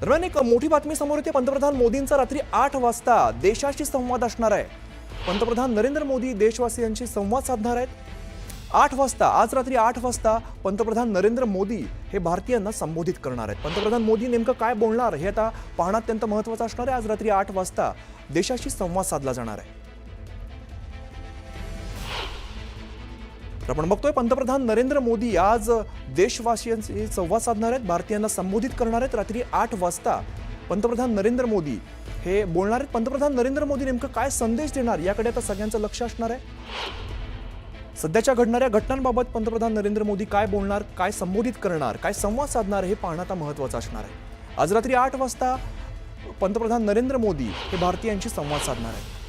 दरम्यान एक मोठी बातमी समोर येते। पंतप्रधान मोदींचा रात्री 8 वाजता देशाशी संवाद असणार आहे। पंतप्रधान नरेंद्र मोदी देशवासियांशी संवाद साधणार आहेत। 8 वाजता, आज रात्री 8 वाजता पंतप्रधान नरेंद्र मोदी हे भारतीयांना संबोधित करणार आहेत। पंतप्रधान मोदी नेमकं काय बोलणार हे आता पाहणं अत्यंत महत्त्वाचं असणार आहे। आज रात्री 8 वाजता देशाशी संवाद साधला जाणार आहे। आपण बघतोय पंतप्रधान नरेंद्र मोदी आज देशवासियांशी संवाद साधणार आहेत, भारतीयांना संबोधित करणार आहेत। रात्री 8 वाजता पंतप्रधान नरेंद्र मोदी हे बोलणार आहेत। पंतप्रधान नरेंद्र मोदी नेमकं काय संदेश देणार याकडे आता सगळ्यांचं लक्ष असणार आहे। सध्याच्या घडणाऱ्या घटनांबाबत पंतप्रधान नरेंद्र मोदी काय बोलणार, काय संबोधित करणार, काय संवाद साधणार हे पाहणं आता महत्त्वाचं असणार आहे। आज रात्री 8 वाजता पंतप्रधान नरेंद्र मोदी हे भारतीयांशी संवाद साधणार आहेत।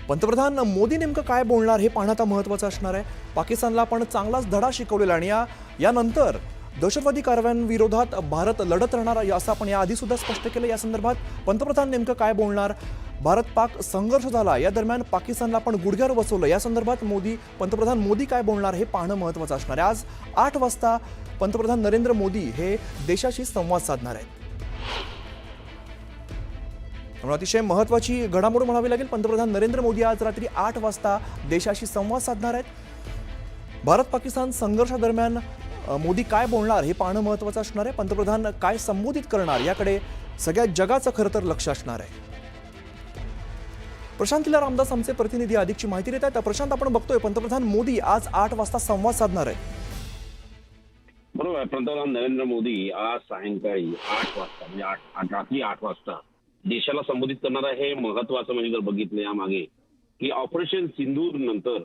पंतप्रधान मोदी नेमकं काय बोलणार हे पाहणं आता महत्त्वाचं असणार आहे। पाकिस्तानला आपण चांगलाच धडा शिकवलेला आणि यानंतर दहशतवादी कारवायांविरोधात भारत लढत राहणार असं आपण याआधी सुद्धा स्पष्ट केलं। या संदर्भात पंतप्रधान नेमकं काय बोलणार, भारत पाक संघर्ष झाला या दरम्यान पाकिस्तानला आपण गुडघ्यावर बसवलं, या संदर्भात पंतप्रधान मोदी काय बोलणार हे पाहणं महत्त्वाचं असणार आहे। आज 8 वाजता पंतप्रधान नरेंद्र मोदी हे देशाशी संवाद साधणार आहेत। त्यामुळे अतिशय महत्त्वाची घडामोड म्हणावी लागेल। पंतप्रधान नरेंद्र मोदी आज रात्री 8 वाजता देशाशी संवाद साधणार आहेत। भारत पाकिस्तान संघर्षादरम्यान मोदी काय बोलणार हे पाहणं महत्त्वाचं असणार आहे। पंतप्रधान काय संबोधित करणार याकडे सगळ्या जगाचं खरं तर लक्ष असणार आहे। प्रशांत रामदास आमचे प्रतिनिधी अधिकची माहिती देत आहेत। प्रशांत, आपण बघतोय पंतप्रधान मोदी आज 8 वाजता संवाद साधणार आहेत। बरोबर, पंतप्रधान नरेंद्र मोदी आज सायंकाळी 8 वाजता म्हणजे रात्री 8 वाजता देशाला संबोधित करणार आहे। हे महत्वाचं म्हणजे जर बघितलं यामागे की ऑपरेशन सिंदूर नंतर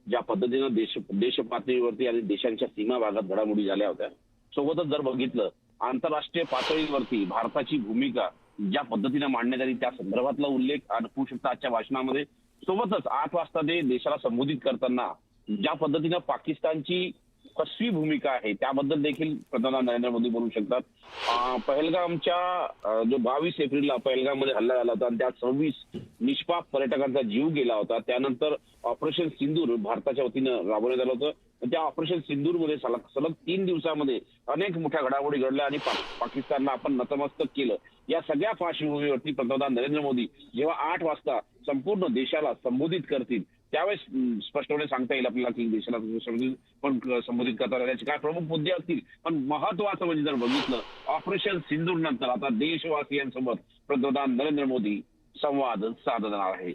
ज्या पद्धतीनं देश पातळीवरती आणि देशांच्या सीमा भागात घडामोडी झाल्या होत्या, सोबतच जर बघितलं आंतरराष्ट्रीय पातळीवरती भारताची भूमिका ज्या पद्धतीने मांडण्यात आली त्या संदर्भातला उल्लेख आणि होऊ शकतो आजच्या भाषणामध्ये। सोबतच 8 वाजता ते देशाला संबोधित करताना ज्या पद्धतीनं पाकिस्तानची कशी भूमिका आहे त्याबद्दल देखील पंतप्रधान नरेंद्र मोदी बोलू शकतात। पहलगामच्या जो 22 एप्रिलला पहलगाममध्ये हल्ला झाला होता आणि त्यात 26 निष्पाप पर्यटकांचा जीव गेला होता, त्यानंतर ऑपरेशन सिंदूर भारताच्या वतीनं राबवण्यात आलं होतं। त्या ऑपरेशन सिंदूरमध्ये सलग 3 दिवसामध्ये अनेक मोठ्या घडामोडी घडल्या आणि पाकिस्तानला आपण नतमस्तक केलं। या सगळ्या पार्श्वभूमीवरती पंतप्रधान नरेंद्र मोदी जेव्हा 8 वाजता संपूर्ण देशाला संबोधित करतील त्यावेळेस स्पष्टपणे सांगता येईल आपल्याला की देशाला पण संबोधित करता याचे काय प्रमुख मुद्दे असतील। पण महत्वाचं म्हणजे जर बघितलं ऑपरेशन सिंदूर नंतर आता देशवासियांसोबत पंतप्रधान नरेंद्र मोदी संवाद साधणार आहे।